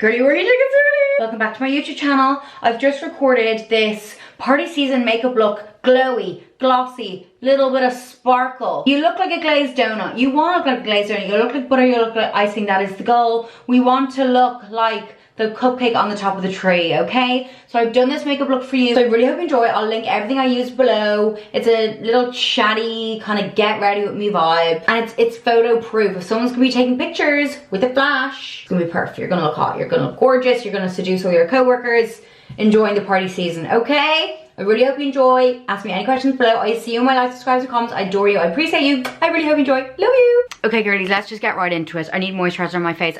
Girly wordy chickens early! Welcome back to my YouTube channel. I've just recorded this party season makeup look. Glowy, glossy, little bit of sparkle. You look like a glazed donut. You want to look like a glazed donut. You look like butter, you look like icing. That is the goal. We want to look like the cupcake on the top of the tree, okay? So I've done this makeup look for you. So I really hope you enjoy it. I'll link everything I use below. It's a little chatty, kind of get ready with me vibe. And it's photo proof. If someone's gonna be taking pictures with a flash, it's gonna be perfect. You're gonna look hot, you're gonna look gorgeous, you're gonna seduce all your co-workers, enjoying the party season, okay? I really hope you enjoy. Ask me any questions below. I see you in my likes, subscribes, and comments. I adore you. I appreciate you. I really hope you enjoy. Love you. Okay, girlies, let's just get right into it. I need moisturizer on my face.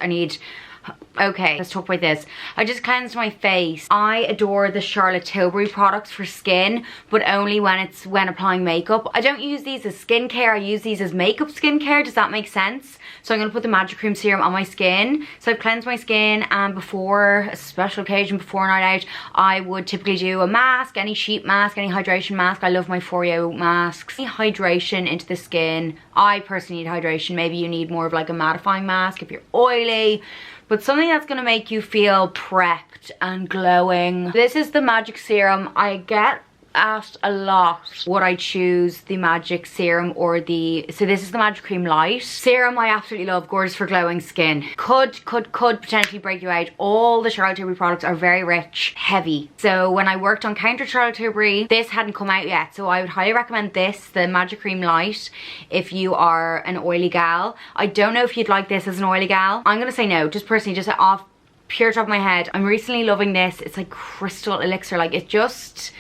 Okay, let's talk about this. I just cleansed my face. I adore the Charlotte Tilbury products for skin, but only when applying makeup. I don't use these as skincare. I use these as makeup skincare. Does that make sense? So I'm going to put the Magic Cream Serum on my skin. So I've cleansed my skin, and before a special occasion, before a night out, I would typically do a mask, any sheet mask, any hydration mask. I love my Foreo masks. Hydration into the skin. I personally need hydration. Maybe you need more of like a mattifying mask if you're oily. But something that's going to make you feel prepped and glowing. This is the Magic Serum. I get asked a lot would I choose the Magic Serum or so this is the Magic Cream Light. Serum I absolutely love, gorgeous for glowing skin. Could potentially break you out. All the Charlotte Tilbury products are very rich, heavy. So when I worked on Counter Charlotte Tilbury, this hadn't come out yet. So I would highly recommend this, the Magic Cream Light, if you are an oily gal. I don't know if you'd like this as an oily gal. I'm gonna say no, just personally, just off pure top of my head. I'm recently loving this. It's like crystal elixir, like it just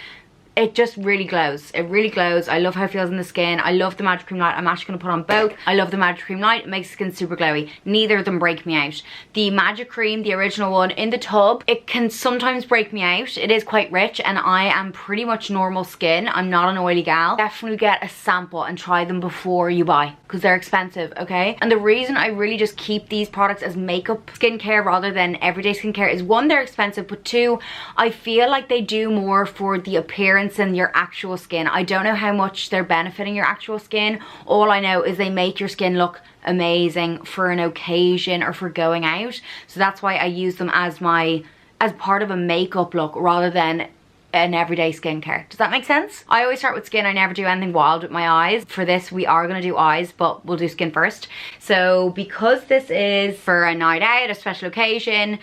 really glows. It really glows. I love how it feels in the skin. I love the Magic Cream Light. I'm actually going to put on both. I love the Magic Cream Light. It makes the skin super glowy. Neither of them break me out. The Magic Cream, the original one in the tub, it can sometimes break me out. It is quite rich, and I am pretty much normal skin. I'm not an oily gal. Definitely get a sample and try them before you buy, because they're expensive, okay? And the reason I really just keep these products as makeup skincare rather than everyday skincare is, one, they're expensive, but two, I feel like they do more for the appearance and your actual skin. I don't know how much they're benefiting your actual skin. All I know is they make your skin look amazing for an occasion or for going out. So that's why I use them as part of a makeup look rather than an everyday skincare. Does that make sense? I always start with skin. I never do anything wild with my eyes. For this, we are going to do eyes, but we'll do skin first. So because this is for a night out, a special occasion,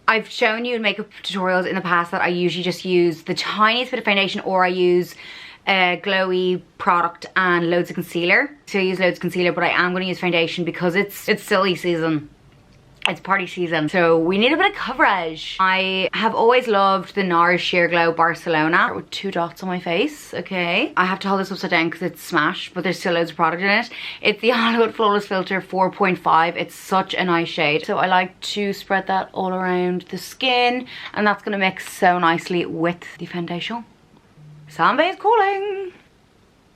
I've shown you in makeup tutorials in the past that I usually just use the tiniest bit of foundation, or I use a glowy product and loads of concealer. So I use loads of concealer, but I am going to use foundation because it's silly season. It's party season, so we need a bit of coverage. I have always loved the NARS Sheer Glow Barcelona with 2 dots on my face, okay? I have to hold this upside down because it's smashed, but there's still loads of product in it. It's the Hollywood Flawless Filter 4.5. It's such a nice shade. So I like to spread that all around the skin, and that's gonna mix so nicely with the foundation. Sambe is calling.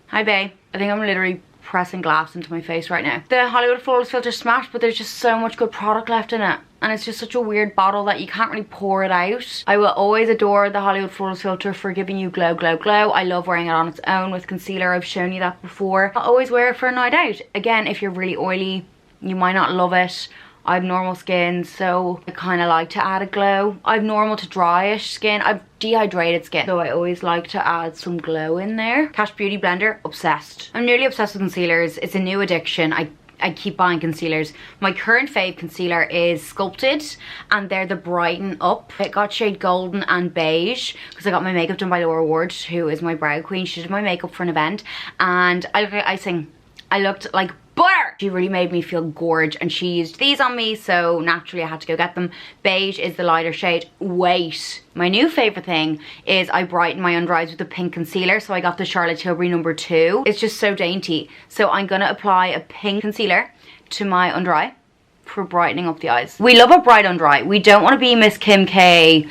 Hi, babe. I think I'm literally pressing glass into my face right now. The Hollywood Flawless Filter smashed, but there's just so much good product left in it, and it's just such a weird bottle that you can't really pour it out. I will always adore the Hollywood Flawless Filter for giving you glow, glow, glow. I love wearing it on its own with concealer. I've shown you that before. I always wear it for a night out. Again, if you're really oily, you might not love it. I have normal skin, so I kind of like to add a glow. I have normal to dryish skin. I've dehydrated skin, so I always like to add some glow in there. Cash Beauty Blender, obsessed. I'm nearly obsessed with concealers. It's a new addiction. I keep buying concealers. My current fave concealer is Sculpted, and they're the Brighten Up. It got shade Golden and Beige because I got my makeup done by Laura Ward, who is my brow queen. She did my makeup for an event, and I looked like icing. I looked like butter. She really made me feel gorge, and she used these on me, so naturally I had to go get them. Beige is the lighter shade. Wait, my new favorite thing is I brighten my under eyes with a pink concealer, so I got the Charlotte Tilbury number 2. It's just so dainty. So I'm gonna apply a pink concealer to my under eye for brightening up the eyes. We love a bright under eye. We don't want to be Miss Kim K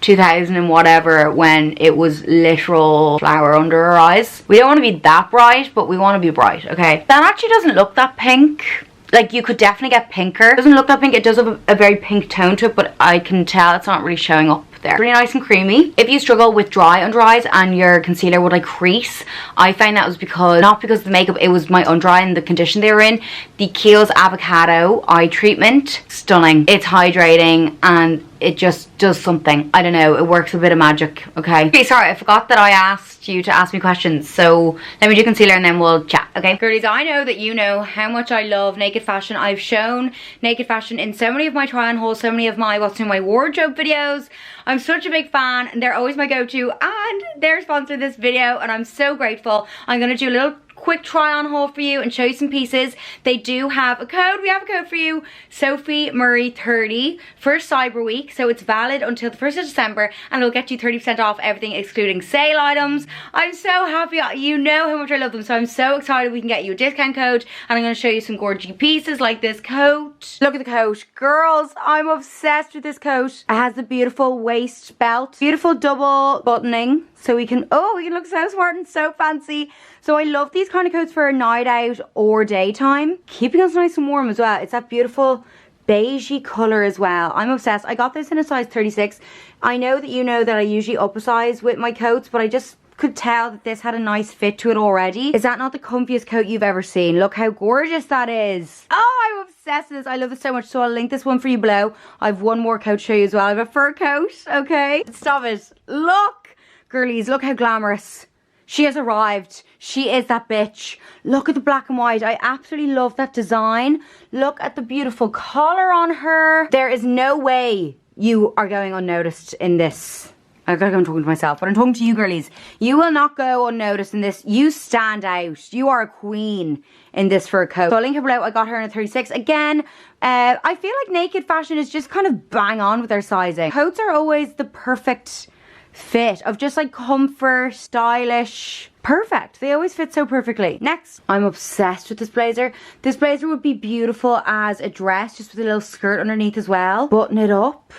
2000 and whatever when it was literal flour under her eyes. We don't want to be that bright, but we want to be bright, okay? That actually doesn't look that pink. Like, you could definitely get pinker. It doesn't look that pink. It does have a very pink tone to it, but I can tell it's not really showing up there. Really nice and creamy. If you struggle with dry under eyes and your concealer would like crease, I found that was because, not because of the makeup, it was my under eye and the condition they were in. The Kiehl's Avocado Eye Treatment, stunning. It's hydrating and it just does something. I don't know, it works a bit of magic, okay? Okay, sorry, I forgot that I asked you to ask me questions, so let me do concealer and then we'll chat, okay? Girlies, I know that you know how much I love Naked Fashion. I've shown Naked Fashion in so many of my try on hauls, so many of my what's in my wardrobe videos. I'm such a big fan and they're always my go-to, and they're sponsored this video and I'm so grateful. I'm gonna do a little quick try on haul for you and show you some pieces. They do have a code. We have a code for you, Sophie Murray 30 for Cyber Week, so it's valid until the 1st of December and it'll get you 30% off everything excluding sale items. I'm so happy. You know how much I love them, so I'm so excited we can get you a discount code, and I'm going to show you some gorgeous pieces like this coat. Look at the coat. Girls, I'm obsessed with this coat. It has the beautiful waist belt, beautiful double buttoning, so we can look so smart and so fancy. So I love these kind of coats for a night out or daytime. Keeping us nice and warm as well. It's that beautiful beigey colour as well. I'm obsessed. I got this in a size 36. I know that you know that I usually up a size with my coats, but I just could tell that this had a nice fit to it already. Is that not the comfiest coat you've ever seen? Look how gorgeous that is. Oh, I'm obsessed with this. I love this so much, so I'll link this one for you below. I have one more coat to show you as well. I have a fur coat, okay? Stop it. Look. Girlies, look how glamorous. She has arrived. She is that bitch. Look at the black and white. I absolutely love that design. Look at the beautiful collar on her. There is no way you are going unnoticed in this. I gotta go, I'm talking to myself, but I'm talking to you girlies. You will not go unnoticed in this. You stand out. You are a queen in this fur coat. So I'll link her below. I got her in a 36. Again, I feel like Naked Fashion is just kind of bang on with their sizing. Coats are always the perfect fit of just like comfort, stylish, perfect. They always fit so perfectly. Next, I'm obsessed with this blazer. This blazer would be beautiful as a dress, just with a little skirt underneath as well. Button it up.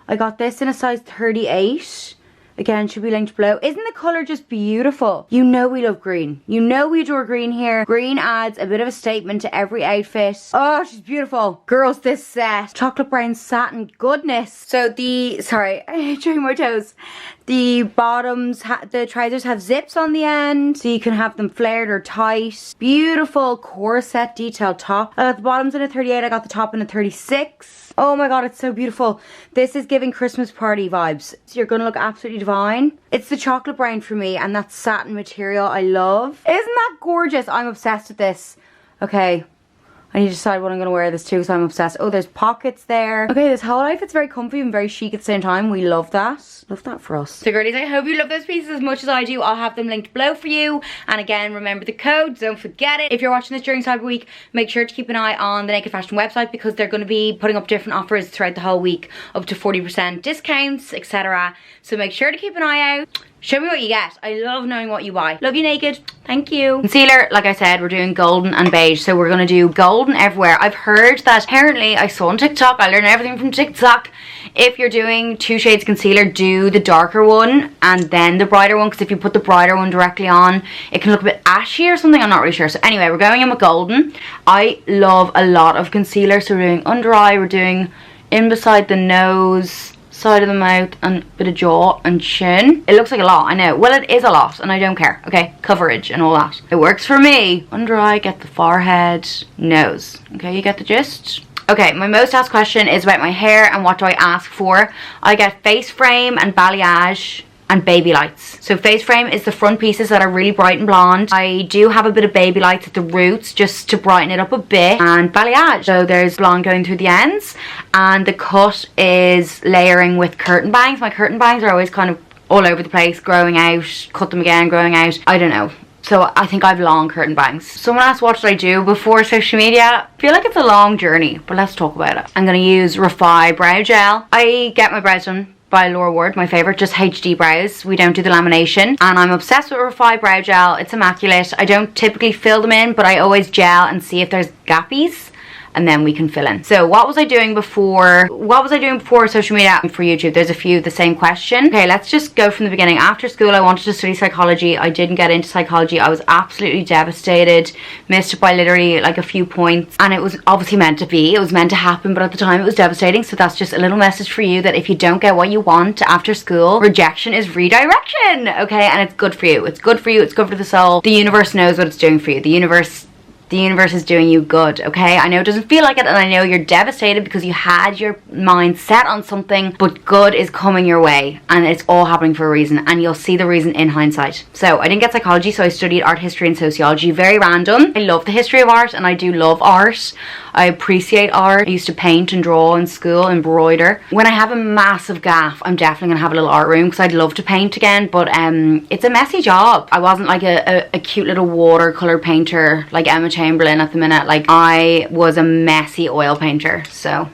I got this in a size 38. Again, should be linked below. Isn't the colour just beautiful? You know we love green. You know we adore green here. Green adds a bit of a statement to every outfit. Oh, she's beautiful. Girls, this set. Chocolate brown satin goodness. So sorry, I hate showing my toes. The bottoms, the trousers have zips on the end, so you can have them flared or tight. Beautiful corset detail top. I got the bottoms in a 38, I got the top in a 36. Oh my god, it's so beautiful. This is giving Christmas party vibes. So you're gonna look absolutely divine. It's the chocolate brown for me, and that satin material I love. Isn't that gorgeous? I'm obsessed with this. Okay. I need to decide what I'm going to wear this to, so I'm obsessed. Oh, there's pockets there. Okay, this whole outfit's very comfy and very chic at the same time. We love that. Love that for us. So girlies, I hope you love those pieces as much as I do. I'll have them linked below for you. And again, remember the code. Don't forget it. If you're watching this during Cyber Week, make sure to keep an eye on the Naked Fashion website, because they're going to be putting up different offers throughout the whole week, up to 40% discounts, etc. So make sure to keep an eye out. Show me what you get. I love knowing what you buy. Love you, Naked. Thank you. Concealer, like I said, we're doing golden and beige, so we're going to do golden everywhere. I've heard that, apparently, I saw on TikTok, I learned everything from TikTok. If you're doing 2 shades of concealer, do the darker one and then the brighter one, because if you put the brighter one directly on, it can look a bit ashy or something. I'm not really sure. So anyway, we're going in with golden. I love a lot of concealer, so we're doing under eye, we're doing in beside the nose, side of the mouth, and a bit of jaw and chin. It looks like a lot, I know. Well, it is a lot, and I don't care, okay? Coverage and all that. It works for me. Under eye, get the forehead, nose. Okay, you get the gist? Okay, my most asked question is about my hair and what do I ask for. I get face frame and balayage and baby lights. So face frame is the front pieces that are really bright and blonde. I do have a bit of baby lights at the roots just to brighten it up a bit, and balayage, so there's blonde going through the ends, and the cut is layering with curtain bangs. My curtain bangs are always kind of all over the place, growing out, cut them again, growing out, I don't know. So I think I have long curtain bangs. Someone asked what should I do before social media. I feel like it's a long journey, but let's talk about it. I'm going to use Refi Brow Gel. I get my brows done by Laura Ward, my favourite, just HD brows. We don't do the lamination. And I'm obsessed with Refi Brow Gel. It's immaculate. I don't typically fill them in, but I always gel and see if there's gappies. and then we can fill in. So what was I doing before social media for YouTube? There's a few the same question. Okay, let's just go from the beginning. After school I wanted to study psychology. I didn't get into psychology. I was absolutely devastated, missed it by literally like a few points, and it was obviously meant to be, it was meant to happen, but at the time it was devastating. So that's just a little message for you, that if you don't get what you want after school, rejection is redirection, okay? And it's good for you, it's good for you, it's good for the soul. The universe knows what it's doing for you. The universe is doing you good, okay? I know it doesn't feel like it, and I know you're devastated because you had your mind set on something, but good is coming your way, and it's all happening for a reason, and you'll see the reason in hindsight. So I didn't get psychology, so I studied art history and sociology. Very random. I love the history of art, and I do love art. I appreciate art. I used to paint and draw in school, embroider. When I have a massive gaff, I'm definitely gonna have a little art room, because I'd love to paint again, but it's a messy job. I wasn't like a cute little watercolor painter like Emma Chamberlain at the minute. Like, I was a messy oil painter. So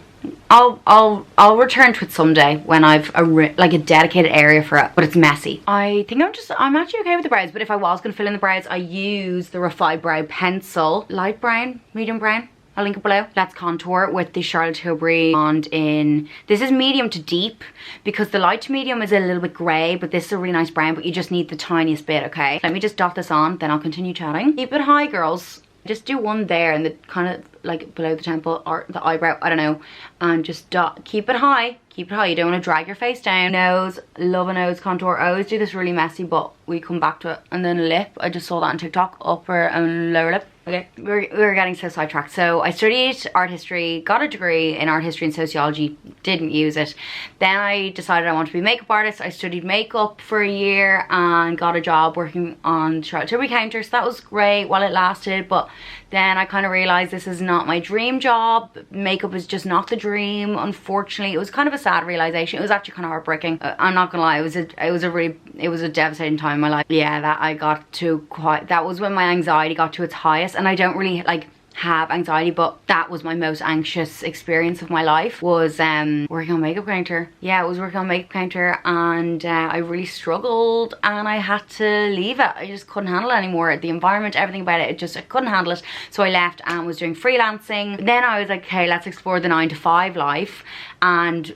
I'll return to it someday when I've like a dedicated area for it, but it's messy. I think I'm actually okay with the brows, but if I was gonna fill in the brows, I use the Refined Brow Pencil, light brown, medium brown. I'll link it below. Let's contour with the Charlotte Tilbury blonde in, this is medium to deep, because the light to medium is a little bit grey, but this is a really nice brown, but you just need the tiniest bit, okay? Let me just dot this on, then I'll continue chatting. Keep it high, girls. Just do one there and the kind of like below the temple or the eyebrow, I don't know, and just dot. Keep it high. Keep it high. You don't want to drag your face down. Nose, love a nose contour. I always do this really messy, but we come back to it. And then lip, I just saw that on TikTok, upper and lower lip. Okay, we're getting so sidetracked. So I studied art history, got a degree in art history and sociology, didn't use it. Then I decided I wanted to be a makeup artist. I studied makeup for a year and got a job working on Charlotte Tilbury counter. So that was great while it lasted, but then I kind of realized this is not my dream job. Makeup is just not the dream, unfortunately. It was kind of a sad realization. It was actually kind of heartbreaking. I'm not gonna lie, it was a devastating time in my life. Yeah, that was when my anxiety got to its highest, and I don't really like have anxiety, but that was my most anxious experience of my life, was working on makeup counter. Yeah, it was working on makeup counter, and I really struggled, and I had to leave it. I just couldn't handle it anymore. The environment, everything about it, I couldn't handle it. So I left and was doing freelancing. Then I was like, okay, let's explore the 9-to-5 life, and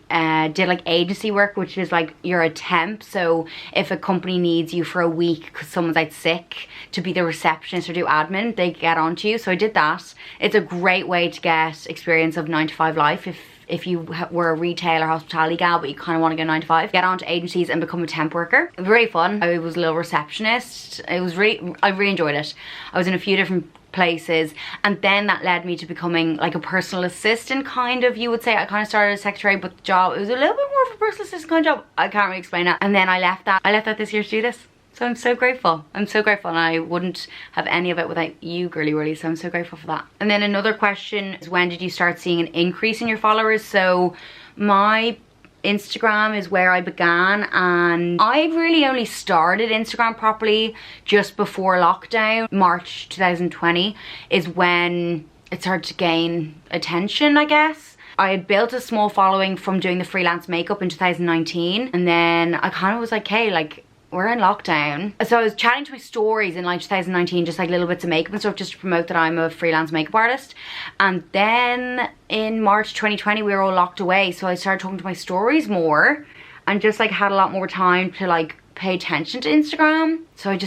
did like agency work, which is like you're a temp. So if a company needs you for a week because someone's out sick, to be the receptionist or do admin, they get onto you. So I did that. It's a great way to get experience of 9-to-5 life if you were a retail or hospitality gal, but you kind of want to go 9-to-5. Get onto agencies and become a temp worker. It was really fun. I was a little receptionist. I really enjoyed it. I was in a few different places, and then that led me to becoming like a personal assistant, kind of, you would say. I kind of started as a secretary, but the job, it was a little bit more of a personal assistant kind of job. I can't really explain it. And then I left that this year to do this. So I'm so grateful. I'm so grateful, and I wouldn't have any of it without you, girly really. So I'm so grateful for that. And then another question is, when did you start seeing an increase in your followers? So my Instagram is where I began, and I really only started Instagram properly just before lockdown. March 2020 is when it started to gain attention, I guess. I had built a small following from doing the freelance makeup in 2019, and then I kind of was like, hey, like, we're in lockdown. So I was chatting to my stories in like 2019, just like little bits of makeup and stuff, just to promote that I'm a freelance makeup artist. And then in March 2020, we were all locked away. So I started talking to my stories more, and just like had a lot more time to like pay attention to Instagram. So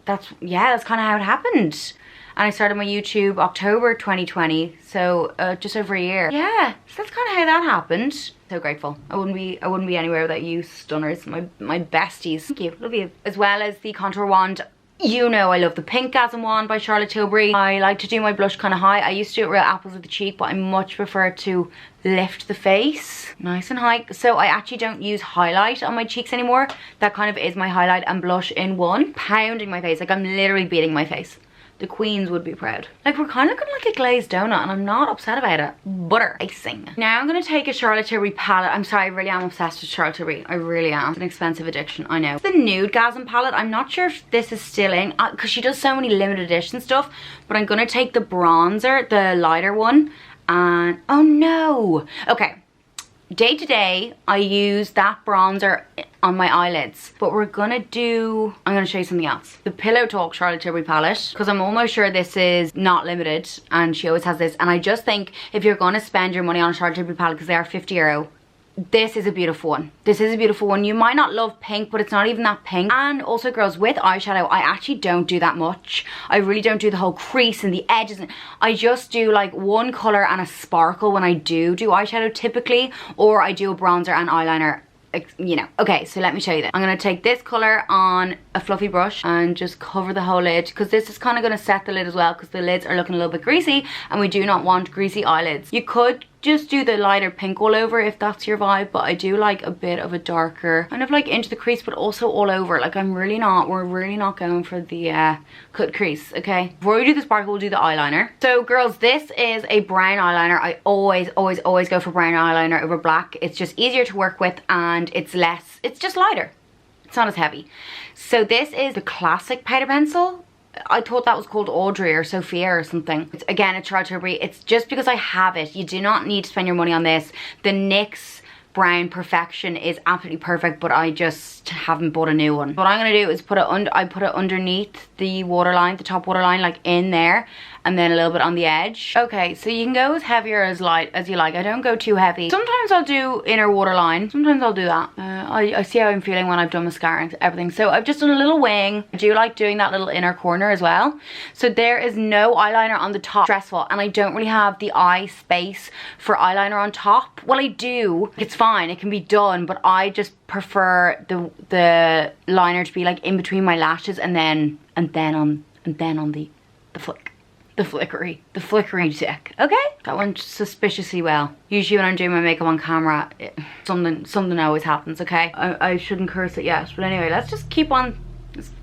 that's kind of how it happened. And I started my YouTube October 2020, so just over a year. Yeah, so that's kind of how that happened. So grateful. I wouldn't be anywhere without you, stunners, my besties. Thank you, love you. As well as the contour wand. You know I love the Pink Gasm wand by Charlotte Tilbury. I like to do my blush kind of high. I used to do it real apples of the cheek, but I much prefer to lift the face nice and high. So I actually don't use highlight on my cheeks anymore. That kind of is my highlight and blush in one. Pounding my face, like I'm literally beating my face. The queens would be proud. Like, we're kind of looking like a glazed donut, and I'm not upset about it. Butter icing. Now I'm gonna take a Charlotte Tilbury palette. I'm sorry, I really am obsessed with Charlotte Tilbury. I really am. It's an expensive addiction, I know. The Nude Gasm palette, I'm not sure if this is still in, because she does so many limited edition stuff, but I'm gonna take the bronzer, the lighter one, and, oh no. Okay, day to day, I use that bronzer on my eyelids, but I'm gonna show you something else. The Pillow Talk Charlotte Tilbury palette, because I'm almost sure this is not limited, and she always has this, and I just think if you're gonna spend your money on a Charlotte Tilbury palette, because they are €50, this is a beautiful one. This is a beautiful one. You might not love pink, but it's not even that pink. And also, girls, with eyeshadow, I actually don't do that much. I really don't do the whole crease and the edges. I just do like one color and a sparkle when I do eyeshadow typically, or I do a bronzer and eyeliner, you know. Okay, so let me show you this. I'm gonna take this color on a fluffy brush and just cover the whole lid, because this is kind of gonna set the lid as well, because the lids are looking a little bit greasy and we do not want greasy eyelids. You could just do the lighter pink all over if that's your vibe, but I do like a bit of a darker kind of like into the crease, but also all over. Like we're really not going for the cut crease. Okay, before we do the sparkle, we'll do the eyeliner. So girls, this is a brown eyeliner. I always go for brown eyeliner over black. It's just easier to work with, and it's just lighter. It's not as heavy. So this is the classic powder pencil. I thought that was called Audrey or Sophia or something. It's, again, it's Charlotte Tilbury. It's just because I have it. You do not need to spend your money on this. The NYX Brown Perfection is absolutely perfect, but I just haven't bought a new one. What I'm going to do is put it underneath the waterline, the top waterline, like in there, and then a little bit on the edge. Okay, so you can go as heavy or as light as you like. I don't go too heavy. Sometimes I'll do inner waterline. Sometimes I'll do that. I see how I'm feeling when I've done mascara and everything. So I've just done a little wing. I do like doing that little inner corner as well. So there is no eyeliner on the top. Stressful. And I don't really have the eye space for eyeliner on top. Well, I do. It's fine. It can be done. But I just prefer the liner to be like in between my lashes and then on the flick. The flickery tick. Okay, that went suspiciously well. Usually when I'm doing my makeup on camera, something always happens. Okay, I shouldn't curse it yet, but anyway, let's just keep on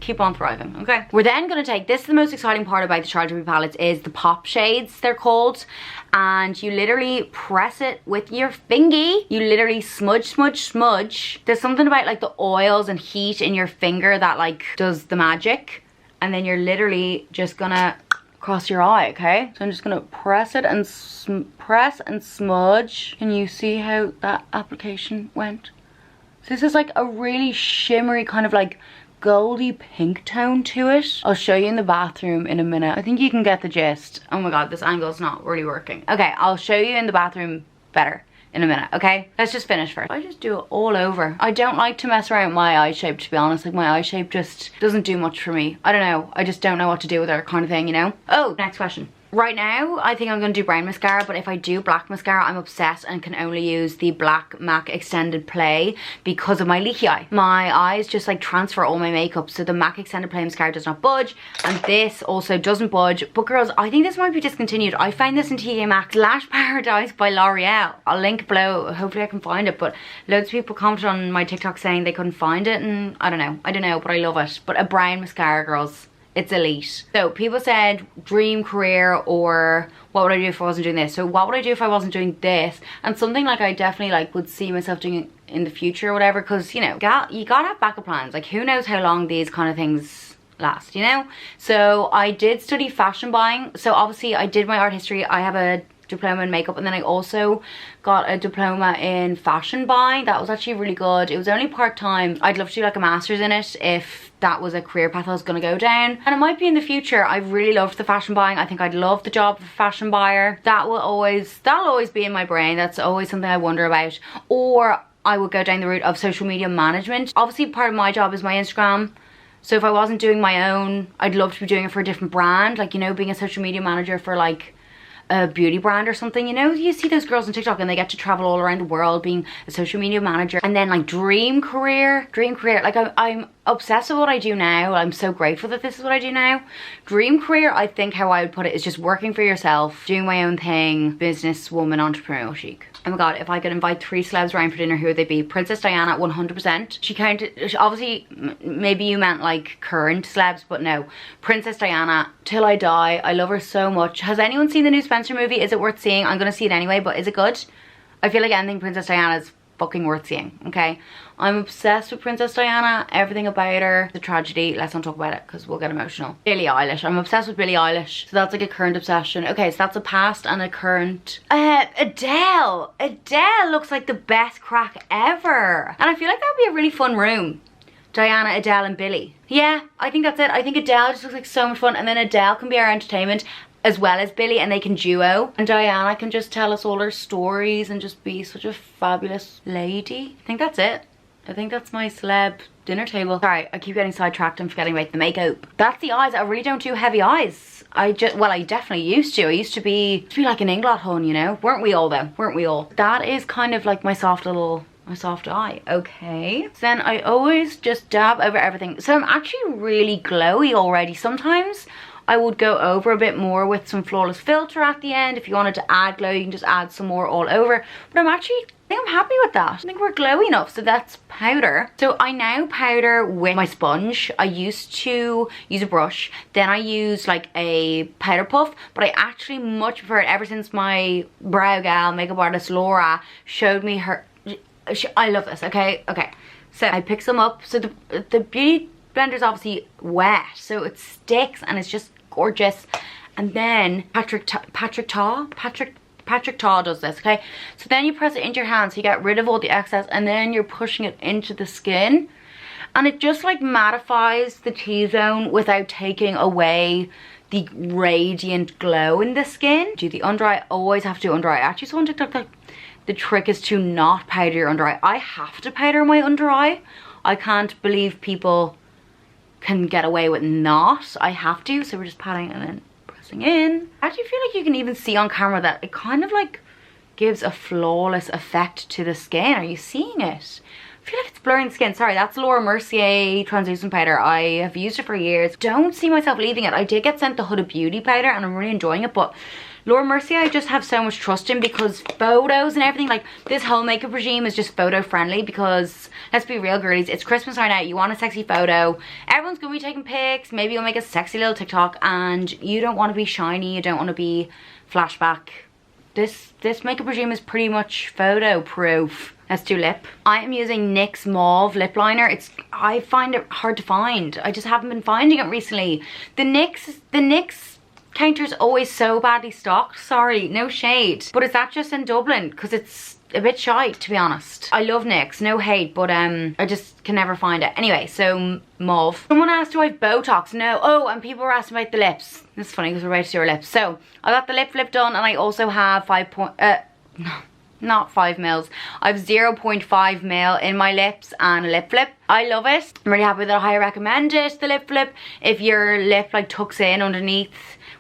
thriving. Okay, we're then gonna take this. Is the most exciting part about the Charlotte Tilbury palettes is the pop shades, they're called, and you literally press it with your fingy. You literally smudge. There's something about like the oils and heat in your finger that like does the magic, and then you're literally just gonna across your eye. Okay, so I'm just gonna press it and press and smudge. Can you see how that application went? So this is like a really shimmery kind of like goldy pink tone to it. I'll show you in the bathroom in a minute. I think you can get the gist. Oh my god, this angle's not really working. Okay, I'll show you in the bathroom better in a minute. Okay, let's just finish first. I just do it all over. I don't like to mess around with my eye shape, to be honest. Like my eye shape just doesn't do much for me. I don't know, I just don't know what to do with it, kind of thing, you know. Oh, next question. Right now, I think I'm going to do brown mascara, but if I do black mascara, I'm obsessed and can only use the Black MAC Extended Play because of my leaky eye. My eyes just like transfer all my makeup, so the MAC Extended Play mascara does not budge, and this also doesn't budge. But girls, I think this might be discontinued. I found this in TK Maxx, Lash Paradise by L'Oreal. I'll link below, hopefully I can find it, but loads of people commented on my TikTok saying they couldn't find it, and I don't know, but I love it. But a brown mascara, girls, it's elite. So people said dream career, or what would I do if I wasn't doing this? So what would I do if I wasn't doing this? And something like I definitely like would see myself doing in the future or whatever, because you know, you gotta have backup plans. Like who knows how long these kind of things last, you know? So I did study fashion buying. So obviously I did my art history. I have a diploma in makeup, and then I also got a diploma in fashion buying. That was actually really good. It was only part-time. I'd love to do like a master's in it if that was a career path I was going to go down, and it might be in the future. I really loved the fashion buying. I think I'd love the job of a fashion buyer. That'll always be in my brain. That's always something I wonder about. Or I would go down the route of social media management. Obviously part of my job is my Instagram, so if I wasn't doing my own, I'd love to be doing it for a different brand, like, you know, being a social media manager for like a beauty brand or something. You know, you see those girls on TikTok and they get to travel all around the world being a social media manager. And then like dream career, like I'm obsessed with what I do now. I'm so grateful that this is what I do now. Dream career, I think how I would put it is just working for yourself, doing my own thing, businesswoman, entrepreneurial chic. Oh my god, if I could invite 3 celebs around for dinner, who would they be? Princess Diana, 100%. She counted, obviously, maybe you meant like current celebs, but no. Princess Diana, till I die. I love her so much. Has anyone seen the new Spencer movie? Is it worth seeing? I'm gonna see it anyway, but is it good? I feel like anything Princess Diana is fucking worth seeing, okay? I'm obsessed with Princess Diana, everything about her. The tragedy, let's not talk about it because we'll get emotional. Billie Eilish, I'm obsessed with Billie Eilish. So that's like a current obsession. Okay, so that's a past and a current. Adele. Adele looks like the best crack ever. And I feel like that would be a really fun room. Diana, Adele and Billie. Yeah, I think that's it. I think Adele just looks like so much fun, and then Adele can be our entertainment as well as Billie, and they can duo. And Diana can just tell us all her stories and just be such a fabulous lady. I think that's it. I think that's my celeb dinner table. Sorry, I keep getting sidetracked and forgetting about the makeup. That's the eyes. I really don't do heavy eyes. I definitely used to. I used to be like an Inglot hun, you know? Weren't we all though? Weren't we all? That is kind of like my soft eye. Okay. So then I always just dab over everything. So I'm actually really glowy already. Sometimes I would go over a bit more with some Flawless Filter at the end. If you wanted to add glow, you can just add some more all over. But I think I'm happy with that. I think we're glowy enough. So that's powder. So I now powder with my sponge. I used to use a brush. Then I use like a powder puff. But I actually much prefer it ever since my brow gal, makeup artist Laura, showed me her. I love this, okay? Okay. So I pick some up. So the beauty blender is obviously wet. So it sticks and it's just gorgeous. And then Patrick Taw does this, okay? So then you press it into your hand so you get rid of all the excess, and then you're pushing it into the skin, and it just like mattifies the T-zone without taking away the radiant glow in the skin. Do the under eye. Always have to do under eye. Actually, someone TikTok like the trick is to not powder your under eye. I have to powder my under eye. I can't believe people can get away with not. I have to. So we're just patting and then pressing in. I actually feel like you can even see on camera that it kind of like gives a flawless effect to the skin. Are you seeing it? I feel like it's blurring the skin. Sorry, that's Laura Mercier translucent powder. I have used it for years. Don't see myself leaving it. I did get sent the Huda Beauty powder and I'm really enjoying it, but Laura Mercier I just have so much trust in because photos and everything, like this whole makeup regime is just photo friendly because let's be real girlies, it's Christmas night out, you want a sexy photo, everyone's gonna be taking pics, maybe you'll make a sexy little TikTok and you don't want to be shiny, you don't want to be flashback. This makeup regime is pretty much photo proof. Let's do lip. I am using NYX Mauve Lip Liner. I find it hard to find. I just haven't been finding it recently. The NYX counter's always so badly stocked. Sorry, no shade. But is that just in Dublin? Because it's a bit shite, to be honest. I love NYX, no hate, but I just can never find it. Anyway, so mauve. Someone asked, do I have Botox? No. Oh, and people were asking about the lips. This is funny because we're about to do our lips. So I got the lip flip done, and I also have not 5 mils. I have 0.5 mil in my lips and a lip flip. I love it. I'm really happy that I recommend it, the lip flip. If your lip like tucks in underneath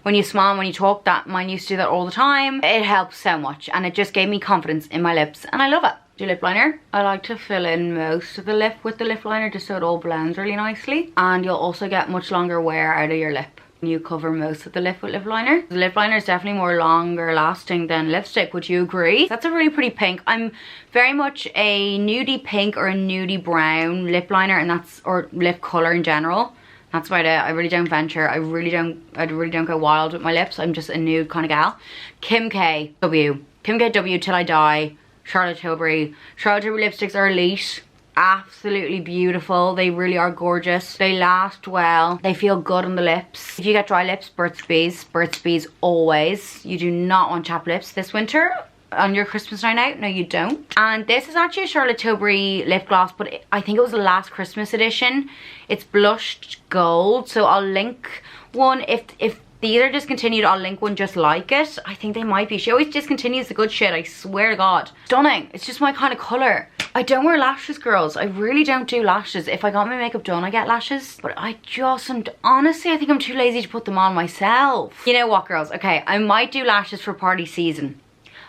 when you smile and when you talk, that mine used to do that all the time. It helps so much and it just gave me confidence in my lips and I love it. Do lip liner. I like to fill in most of the lip with the lip liner just so it all blends really nicely, and you'll also get much longer wear out of your lip. You cover most of the lip with lip liner. The lip liner is definitely more longer lasting than lipstick. Would you agree? That's a really pretty pink. I'm very much a nudie pink or a nudie brown lip liner, and that's, or lip color in general. That's about it. I really don't venture. I really don't go wild with my lips. I'm just a nude kind of gal. Kim K W. Kim K W till I die. Charlotte Tilbury. Charlotte Tilbury lipsticks are elite. Absolutely beautiful. They really are gorgeous. They last well. They feel good on the lips. If you get dry lips, Burt's Bees always. You do not want chapped lips this winter on your Christmas night out. No, you don't. And this is actually a Charlotte Tilbury lip gloss, but I think it was the last Christmas edition. It's blushed gold, so I'll link one. If these are discontinued, I'll link one just like it. I think they might be. She always discontinues the good shit, I swear to God. Stunning. It's just my kind of colour. I don't wear lashes, girls. I really don't do lashes. If I got my makeup done, I get lashes. But I just am, honestly, I think I'm too lazy to put them on myself. You know what, girls? Okay, I might do lashes for party season.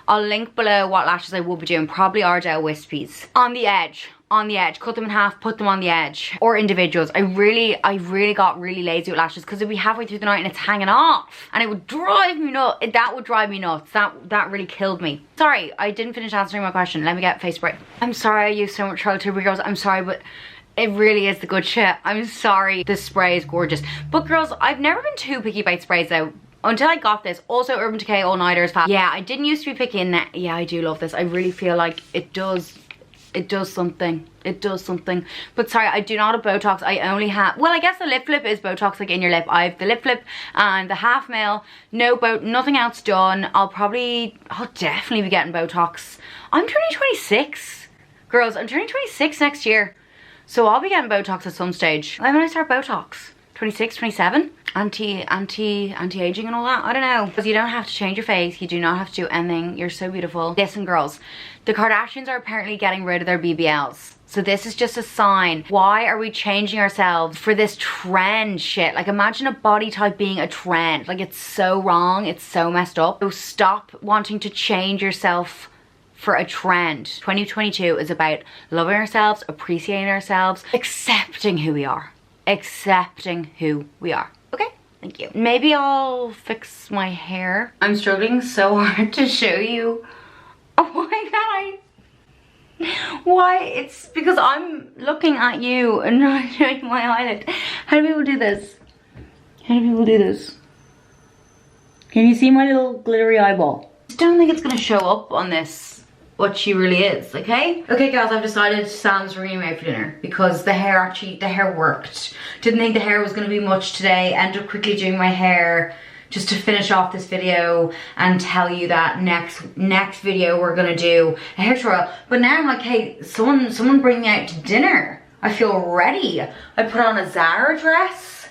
I'll link below what lashes I will be doing. Probably Ardell Wispies. On the edge. On the edge. Cut them in half, put them on the edge. Or individuals. I really got really lazy with lashes because it'd be halfway through the night and it's hanging off. And it would drive me nuts. That would drive me nuts. That really killed me. Sorry, I didn't finish answering my question. Let me get face spray. I'm sorry I used so much Charlotte Tilbury, girls. I'm sorry, but it really is the good shit. I'm sorry. This spray is gorgeous. But girls, I've never been too picky about sprays though. Until I got this. Also, Urban Decay All Nighters. Yeah, I didn't used to be picky in that. Yeah, I do love this. I really feel like it does It does something. It does something. But sorry, I do not have Botox. I only have, well, I guess the lip flip is Botox, like in your lip. I have the lip flip and the half mil. Nothing else done. I'll definitely be getting Botox. I'm turning 26. Girls, I'm turning 26 next year. So I'll be getting Botox at some stage. When I start Botox? 26, 27? Anti-aging and all that? I don't know. Because you don't have to change your face. You do not have to do anything. You're so beautiful. Listen, girls. The Kardashians are apparently getting rid of their BBLs. So this is just a sign. Why are we changing ourselves for this trend shit? Like, imagine a body type being a trend. Like, it's so wrong. It's so messed up. So stop wanting to change yourself for a trend. 2022 is about loving ourselves, appreciating ourselves, accepting who we are. Accepting who we are. Okay? Thank you. Maybe I'll fix my hair. I'm struggling so hard to show you. Oh my god. Why? It's because I'm looking at you and not showing my eyelid. How do people do this? How do people do this? Can you see my little glittery eyeball? I just don't think it's gonna show up on this what she really is, okay? Okay guys, I've decided Sam's ringing me out for dinner because the hair worked. Didn't think the hair was gonna be much today. Ended up quickly doing my hair just to finish off this video and tell you that next video we're gonna do a hair tutorial. But now I'm like, hey, someone bring me out to dinner. I feel ready. I put on a Zara dress.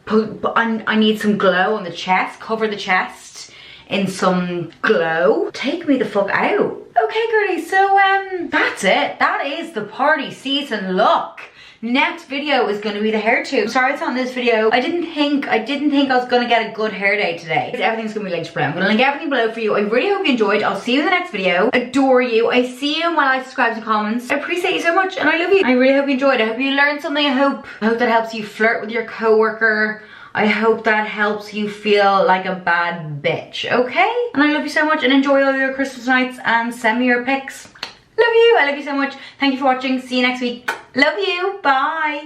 I need some glow on the chest, cover the chest in some glow. Take me the fuck out. Okay, girlie, so that's it. That is the party season look. Next video is going to be the hair tube. Sorry it's not in this video. I didn't think I was going to get a good hair day today. Everything's going to be linked below. I'm going to link everything below for you. I really hope you enjoyed. I'll see you in the next video. Adore you. I see you while I subscribe and comments. I appreciate you so much and I love you. I really hope you enjoyed. I hope you learned something. I hope that helps you flirt with your coworker. I hope that helps you feel like a bad bitch, okay? And I love you so much and enjoy all your Christmas nights and send me your pics. Love you, I love you so much. Thank you for watching, see you next week. Love you, bye.